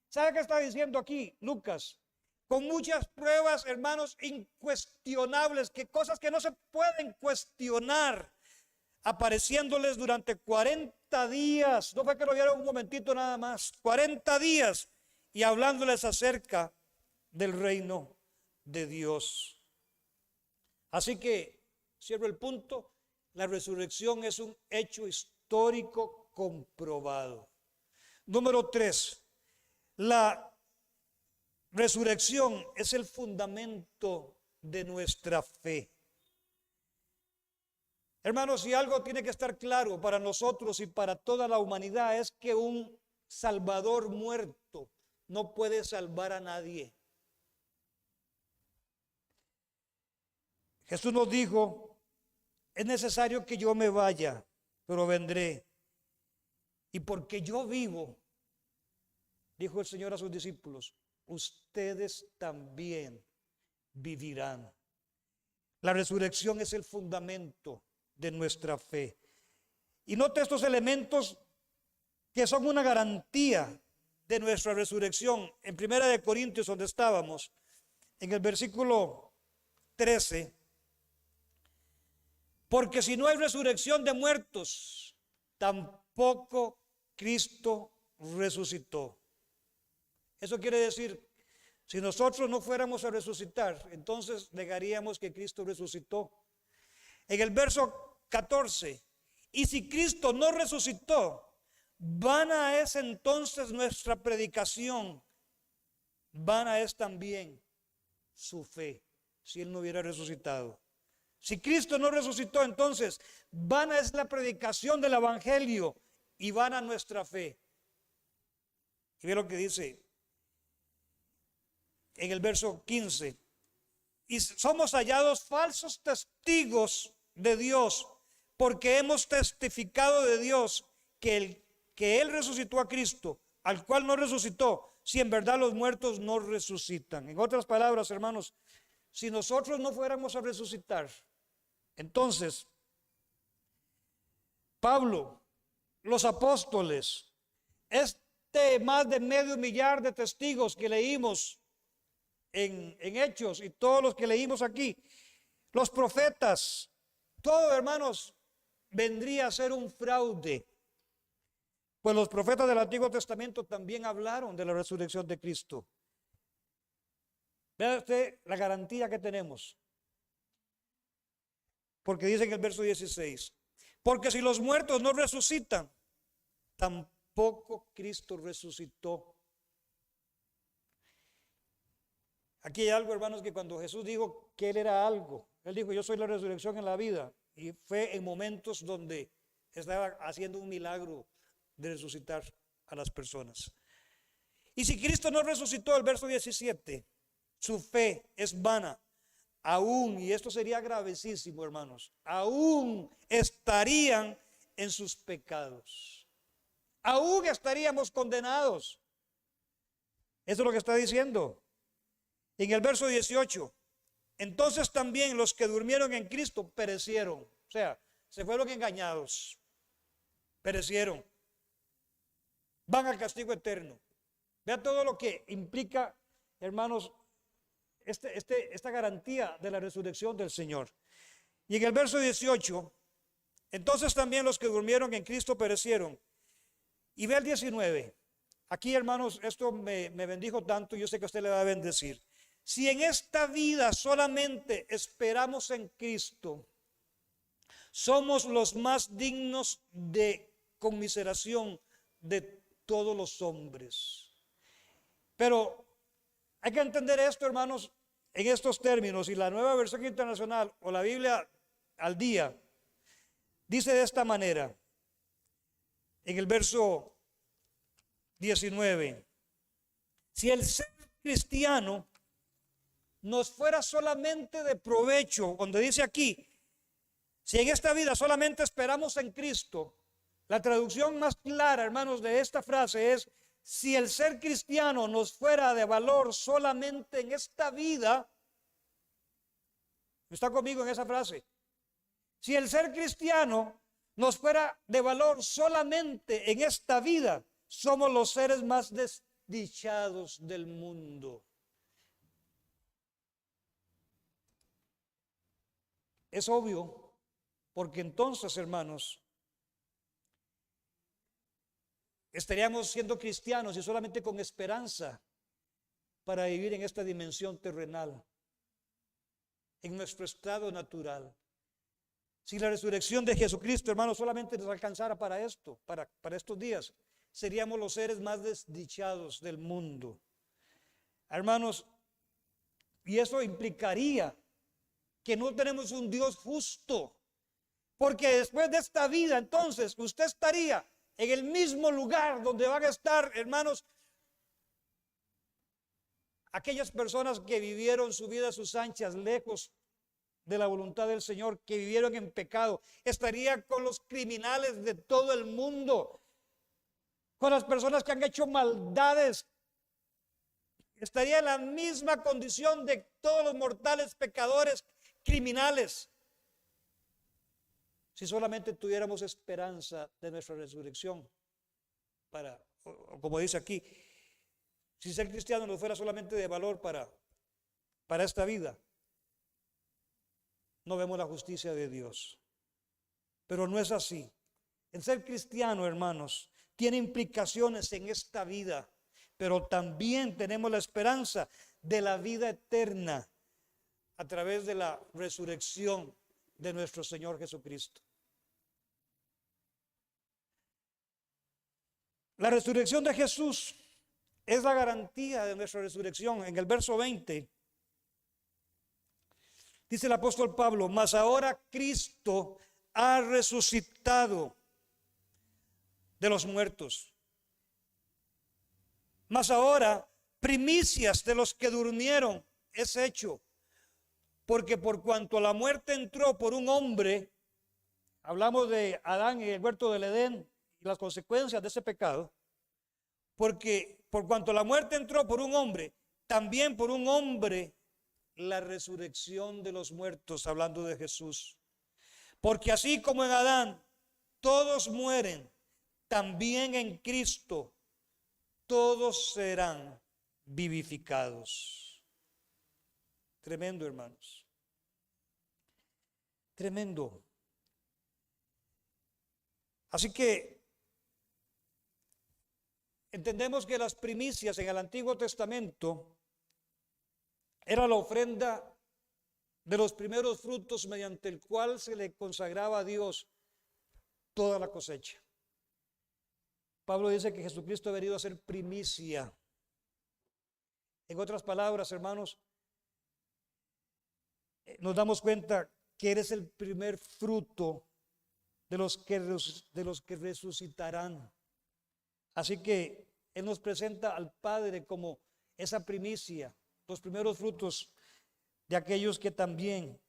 ¿Sabe qué está diciendo aquí Lucas? Con muchas pruebas, hermanos, incuestionables, que cosas que no se pueden cuestionar, apareciéndoles durante 40 días. No fue que lo vieron un momentito nada más, 40 días, y hablándoles acerca del reino de Dios. Así que, cierro el punto, la resurrección es un hecho histórico comprobado. Número 3, la resurrección es el fundamento de nuestra fe. Hermanos, si algo tiene que estar claro para nosotros y para toda la humanidad es que un Salvador muerto no puede salvar a nadie. Jesús nos dijo, es necesario que yo me vaya, pero vendré. Y porque yo vivo, dijo el Señor a sus discípulos, ustedes también vivirán. La resurrección es el fundamento de nuestra fe. Y note estos elementos que son una garantía de nuestra resurrección. En 1 Corintios, donde estábamos, en el versículo 13, porque si no hay resurrección de muertos, tampoco Cristo resucitó. Eso quiere decir, si nosotros no fuéramos a resucitar, entonces negaríamos que Cristo resucitó. En el verso 14, y si Cristo no resucitó, vana es entonces nuestra predicación, vana es también su fe, si Él no hubiera resucitado. Si Cristo no resucitó, entonces vana es la predicación del evangelio y vana nuestra fe. Y ve lo que dice en el verso 15. Y somos hallados falsos testigos de Dios, porque hemos testificado de Dios que Él resucitó a Cristo, al cual no resucitó, si en verdad los muertos no resucitan. En otras palabras, hermanos, si nosotros no fuéramos a resucitar, entonces Pablo, los apóstoles, más de 500,000 de testigos que leímos en Hechos y todos los que leímos aquí, los profetas, todo, hermanos, vendría a ser un fraude. Pues los profetas del Antiguo Testamento también hablaron de la resurrección de Cristo. Vea usted la garantía que tenemos. Porque dice en el verso 16, porque si los muertos no resucitan, tampoco Cristo resucitó. Aquí hay algo, hermanos, que cuando Jesús dijo que Él era algo, Él dijo, yo soy la resurrección en la vida. Y fue en momentos donde estaba haciendo un milagro de resucitar a las personas. Y si Cristo no resucitó, el verso 17, su fe es vana. aún, y esto sería gravísimo, hermanos, aún estarían en sus pecados. Aún estaríamos condenados. Eso es lo que está diciendo. En el verso 18, entonces también los que durmieron en Cristo perecieron. O sea, se fueron engañados, perecieron, van al castigo eterno. Vea todo lo que implica, hermanos, esta garantía de la resurrección del Señor. Y en el verso 18, entonces también los que durmieron en Cristo perecieron. Y ve el 19. Aquí, hermanos, esto me bendijo tanto, yo sé que a usted le va a bendecir. Si en esta vida solamente esperamos en Cristo, somos los más dignos de conmiseración de todos los hombres. Pero hay que entender esto, hermanos, en estos términos. Y la Nueva Versión Internacional o la Biblia al día dice de esta manera, en el verso 19, si el ser cristiano nos fuera solamente de provecho, donde dice aquí, si en esta vida solamente esperamos en Cristo, la traducción más clara, hermanos, de esta frase es, si el ser cristiano nos fuera de valor solamente en esta vida, ¿está conmigo en esa frase? Si el ser cristiano nos fuera de valor solamente en esta vida, somos los seres más desdichados del mundo. Es obvio, porque entonces, hermanos, estaríamos siendo cristianos y solamente con esperanza para vivir en esta dimensión terrenal, en nuestro estado natural. Si la resurrección de Jesucristo, hermanos, solamente nos alcanzara para esto, para estos días, seríamos los seres más desdichados del mundo. Hermanos, y eso implicaría que no tenemos un Dios justo, porque después de esta vida, entonces, usted estaría en el mismo lugar donde van a estar, hermanos, aquellas personas que vivieron su vida a sus anchas, lejos de la voluntad del Señor, que vivieron en pecado. Estaría con los criminales de todo el mundo, con las personas que han hecho maldades. Estaría en la misma condición de todos los mortales pecadores, criminales, si solamente tuviéramos esperanza de nuestra resurrección. Como dice aquí, si ser cristiano no fuera solamente de valor para esta vida, no vemos la justicia de Dios. Pero no es así. El ser cristiano, hermanos, tiene implicaciones en esta vida, pero también tenemos la esperanza de la vida eterna a través de la resurrección de nuestro Señor Jesucristo. La resurrección de Jesús es la garantía de nuestra resurrección. En el verso 20 dice el apóstol Pablo, mas ahora Cristo ha resucitado de los muertos. Mas ahora primicias de los que durmieron es hecho. Porque por cuanto la muerte entró por un hombre, hablamos de Adán en el huerto del Edén y las consecuencias de ese pecado, porque por cuanto la muerte entró por un hombre, también por un hombre la resurrección de los muertos, hablando de Jesús. Porque así como en Adán todos mueren, también en Cristo todos serán vivificados. Tremendo, hermanos. Tremendo. Así que entendemos que las primicias en el Antiguo Testamento era la ofrenda de los primeros frutos mediante el cual se le consagraba a Dios toda la cosecha. Pablo dice que Jesucristo ha venido a ser primicia. En otras palabras, hermanos, nos damos cuenta que eres el primer fruto de los que resucitarán. Así que Él nos presenta al Padre como esa primicia, los primeros frutos de aquellos que también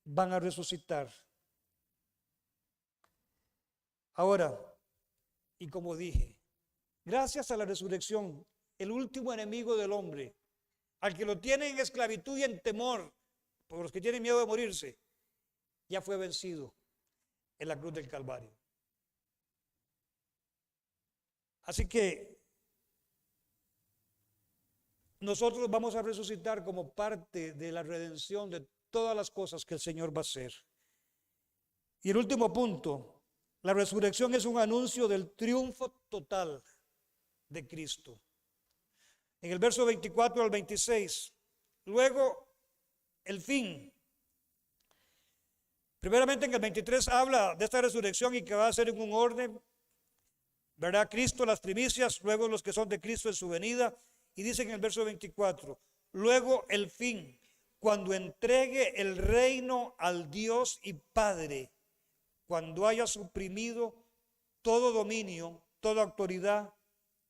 van a resucitar. Ahora, y como dije, gracias a la resurrección, el último enemigo del hombre, al que lo tienen en esclavitud y en temor, por los que tienen miedo de morirse, ya fue vencido en la cruz del Calvario. Así que nosotros vamos a resucitar como parte de la redención de todas las cosas que el Señor va a hacer. Y el último punto, la resurrección es un anuncio del triunfo total de Cristo. En el verso 24 al 26, luego el fin. Primeramente en el 23 habla de esta resurrección y que va a ser en un orden, ¿verdad? Cristo las primicias, luego los que son de Cristo en su venida. Y dice en el verso 24, luego el fin, cuando entregue el reino al Dios y Padre, cuando haya suprimido todo dominio, toda autoridad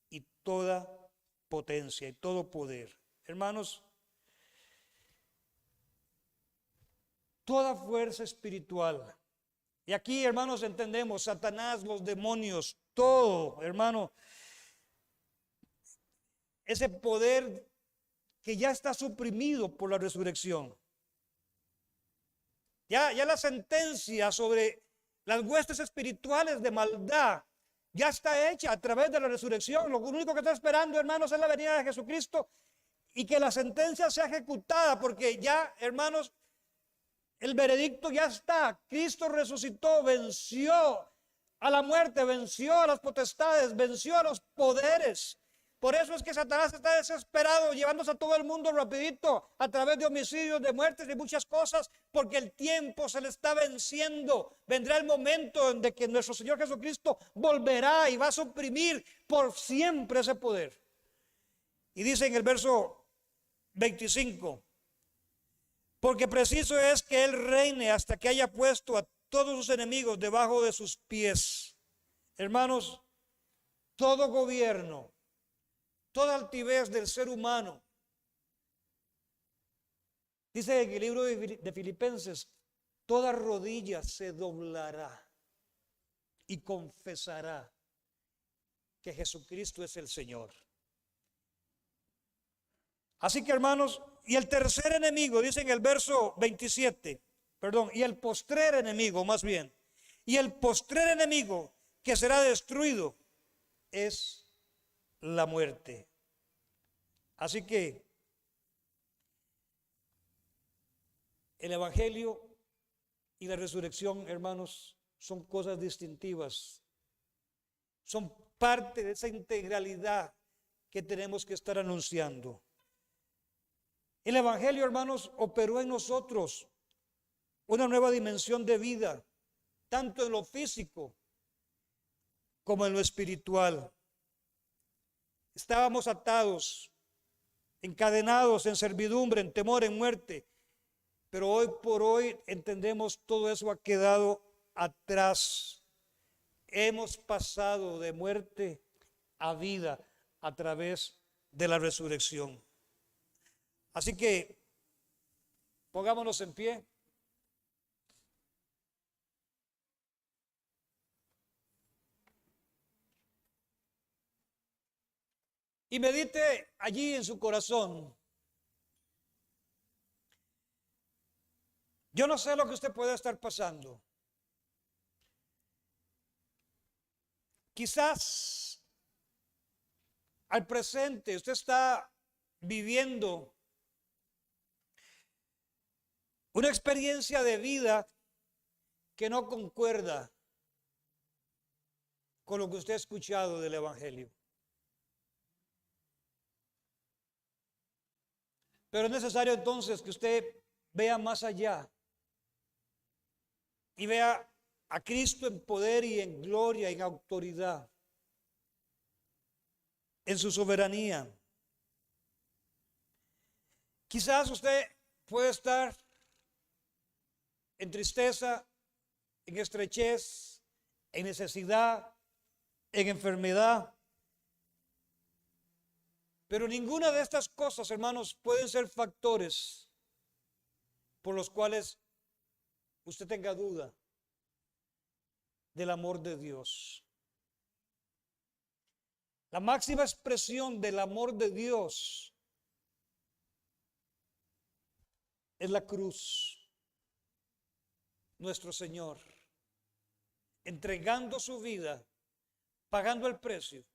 y toda potencia y todo poder. Hermanos, toda fuerza espiritual. Y aquí, hermanos, entendemos Satanás, los demonios, todo, hermano, ese poder que ya está suprimido por la resurrección. Ya la sentencia sobre las huestes espirituales de maldad ya está hecha a través de la resurrección. Lo único que está esperando, hermanos, es la venida de Jesucristo y que la sentencia sea ejecutada, porque ya, hermanos, el veredicto ya está. Cristo resucitó, venció a la muerte, venció a las potestades, venció a los poderes. Por eso es que Satanás está desesperado, llevándose a todo el mundo rapidito a través de homicidios, de muertes y muchas cosas, porque el tiempo se le está venciendo. Vendrá el momento en que nuestro Señor Jesucristo volverá y va a suprimir por siempre ese poder. Y dice en el verso 25, porque preciso es que Él reine hasta que haya puesto a todos sus enemigos debajo de sus pies. Hermanos, todo gobierno, toda altivez del ser humano, dice en el libro de Filipenses, toda rodilla se doblará y confesará que Jesucristo es el Señor. Así que, hermanos, y el tercer enemigo, dice en el verso 27, y el postrer enemigo, más bien, y el postrer enemigo que será destruido es la muerte. Así que el evangelio y la resurrección, hermanos, son cosas distintivas. Son parte de esa integralidad que tenemos que estar anunciando. El evangelio, hermanos, operó en nosotros una nueva dimensión de vida, tanto en lo físico como en lo espiritual. Estábamos atados, encadenados en servidumbre, en temor, en muerte. Pero hoy por hoy entendemos todo eso ha quedado atrás. Hemos pasado de muerte a vida a través de la resurrección. Así que pongámonos en pie. Y medite allí en su corazón. Yo no sé lo que usted pueda estar pasando. Quizás al presente usted está viviendo una experiencia de vida que no concuerda con lo que usted ha escuchado del evangelio. Pero es necesario entonces que usted vea más allá y vea a Cristo en poder y en gloria, en autoridad, en su soberanía. Quizás usted puede estar en tristeza, en estrechez, en necesidad, en enfermedad. Pero ninguna de estas cosas, hermanos, pueden ser factores por los cuales usted tenga duda del amor de Dios. La máxima expresión del amor de Dios es la cruz, nuestro Señor, entregando su vida, pagando el precio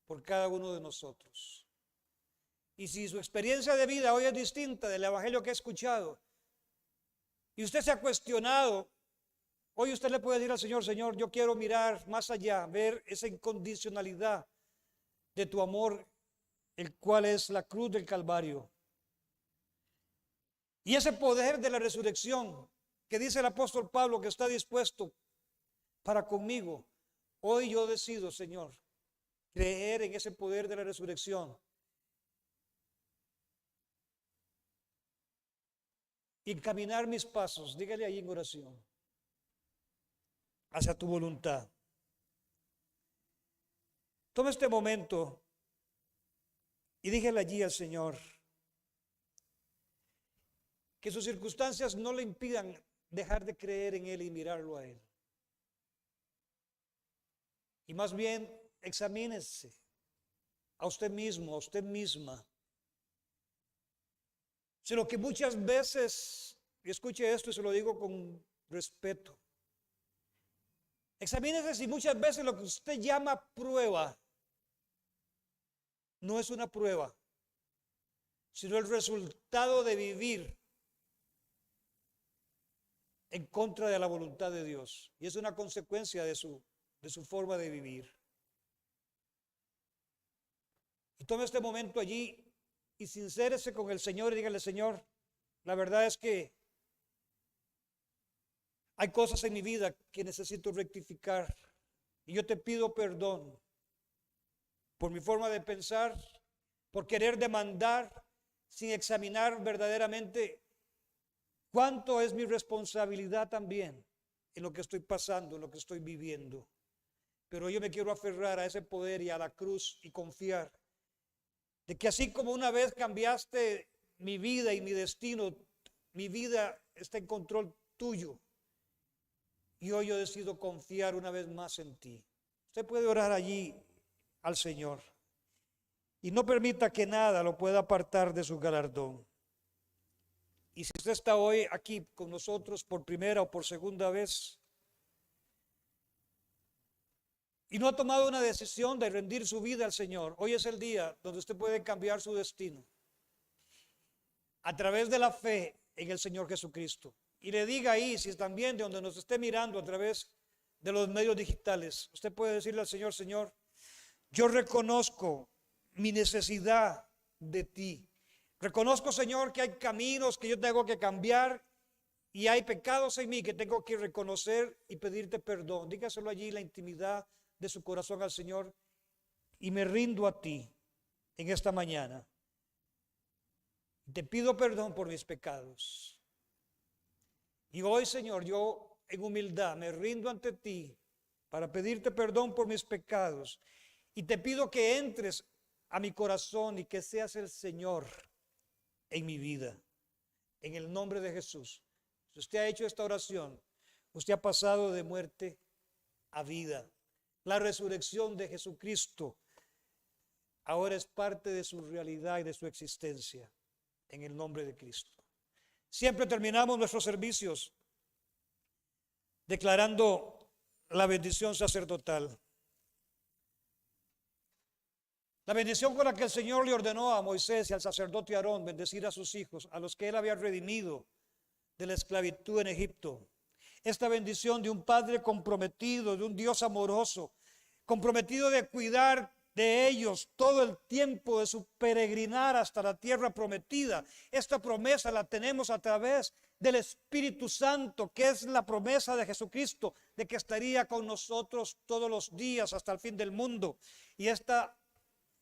por cada uno de nosotros. Y si su experiencia de vida hoy es distinta del evangelio que ha escuchado, y usted se ha cuestionado, hoy usted le puede decir al Señor: Señor, yo quiero mirar más allá, ver esa incondicionalidad de tu amor, el cual es la cruz del Calvario. Y ese poder de la resurrección que dice el apóstol Pablo que está dispuesto para conmigo. Hoy yo decido, Señor, creer en ese poder de la resurrección y encaminar mis pasos, dígale ahí en oración, hacia tu voluntad. Toma este momento y dígale allí al Señor que sus circunstancias no le impidan dejar de creer en Él y mirarlo a Él. Y más bien, examínese a usted mismo, a usted misma. Si lo que muchas veces, y escuche esto y se lo digo con respeto, examínese si muchas veces lo que usted llama prueba no es una prueba, sino el resultado de vivir en contra de la voluntad de Dios. Y es una consecuencia de su forma de vivir. Y tome este momento allí y sincérese con el Señor y dígale: Señor, la verdad es que hay cosas en mi vida que necesito rectificar. Y yo te pido perdón por mi forma de pensar, por querer demandar sin examinar verdaderamente cuánto es mi responsabilidad también en lo que estoy pasando, en lo que estoy viviendo. Pero yo me quiero aferrar a ese poder y a la cruz y confiar de que así como una vez cambiaste mi vida y mi destino, mi vida está en control tuyo. Y hoy yo decido confiar una vez más en ti. Usted puede orar allí al Señor y no permita que nada lo pueda apartar de su galardón. Y si usted está hoy aquí con nosotros por primera o por segunda vez y no ha tomado una decisión de rendir su vida al Señor, hoy es el día donde usted puede cambiar su destino a través de la fe en el Señor Jesucristo. Y le diga ahí, si también de donde nos esté mirando a través de los medios digitales, usted puede decirle al Señor: Señor, yo reconozco mi necesidad de ti. Reconozco, Señor, que hay caminos que yo tengo que cambiar y hay pecados en mí que tengo que reconocer y pedirte perdón. Dígaselo allí en la intimidad de su corazón al Señor: y me rindo a ti en esta mañana. Te pido perdón por mis pecados. Y hoy, Señor, yo en humildad me rindo ante ti para pedirte perdón por mis pecados. Y te pido que entres a mi corazón y que seas el Señor en mi vida. En el nombre de Jesús. Si usted ha hecho esta oración, usted ha pasado de muerte a vida. La resurrección de Jesucristo ahora es parte de su realidad y de su existencia. En el nombre de Cristo. Siempre terminamos nuestros servicios declarando la bendición sacerdotal. La bendición con la que el Señor le ordenó a Moisés y al sacerdote Aarón bendecir a sus hijos, a los que él había redimido de la esclavitud en Egipto. Esta bendición de un Padre comprometido, de un Dios amoroso, comprometido de cuidar de ellos todo el tiempo de su peregrinar hasta la tierra prometida. Esta promesa la tenemos a través del Espíritu Santo, que es la promesa de Jesucristo, de que estaría con nosotros todos los días hasta el fin del mundo. Y esta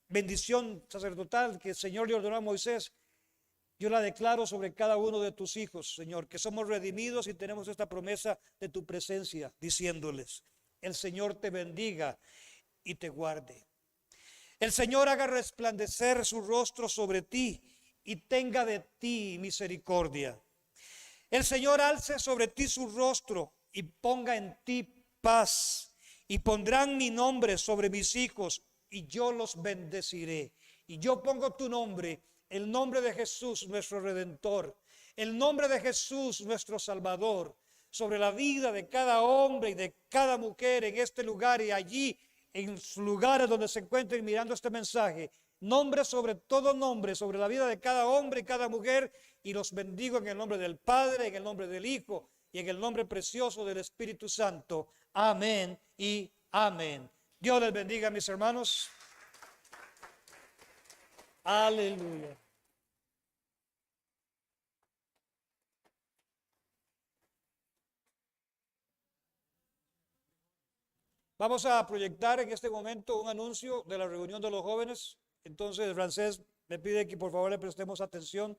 bendición sacerdotal que el Señor le ordenó a Moisés, yo la declaro sobre cada uno de tus hijos, Señor, que somos redimidos y tenemos esta promesa de tu presencia, diciéndoles: el Señor te bendiga y te guarde. El Señor haga resplandecer su rostro sobre ti y tenga de ti misericordia. El Señor alce sobre ti su rostro y ponga en ti paz. Y pondrán mi nombre sobre mis hijos y yo los bendeciré. Y yo pongo tu nombre, el nombre de Jesús, nuestro Redentor, el nombre de Jesús, nuestro Salvador, sobre la vida de cada hombre y de cada mujer en este lugar y allí, en los lugares donde se encuentren mirando este mensaje. Nombre sobre todo nombre, sobre la vida de cada hombre y cada mujer, y los bendigo en el nombre del Padre, en el nombre del Hijo y en el nombre precioso del Espíritu Santo. Amén y amén. Dios les bendiga, mis hermanos. Aleluya. Vamos a proyectar en este momento un anuncio de la reunión de los jóvenes. Entonces, Francés me pide que por favor le prestemos atención.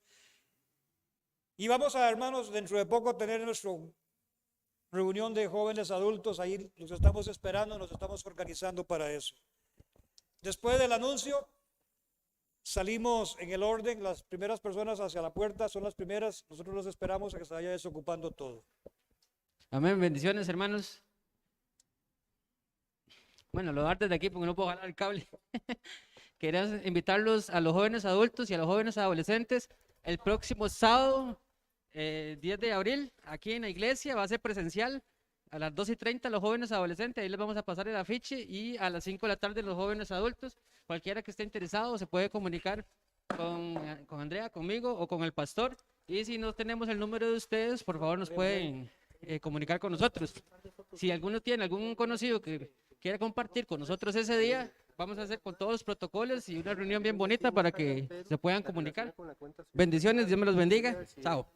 Y vamos a, hermanos, dentro de poco tener nuestra reunión de jóvenes adultos. Ahí los estamos esperando, nos estamos organizando para eso. Después del anuncio, salimos en el orden. Las primeras personas hacia la puerta son las primeras. Nosotros los esperamos a que se vaya desocupando todo. Amén, bendiciones, hermanos. Bueno, lo desde aquí porque no puedo jalar el cable. Quería invitarlos a los jóvenes adultos y a los jóvenes adolescentes el próximo sábado, 10 de abril, aquí en la iglesia. Va a ser presencial a las 2:30 los jóvenes adolescentes. Ahí les vamos a pasar el afiche, y a las 5 de la tarde los jóvenes adultos. Cualquiera que esté interesado se puede comunicar con Andrea, conmigo o con el pastor. Y si no tenemos el número de ustedes, por favor nos pueden comunicar con nosotros. Si alguno tiene algún conocido que quiera compartir con nosotros ese día, vamos a hacer con todos los protocolos y una reunión bien bonita para que se puedan comunicar. Bendiciones, Dios me los bendiga. Chao.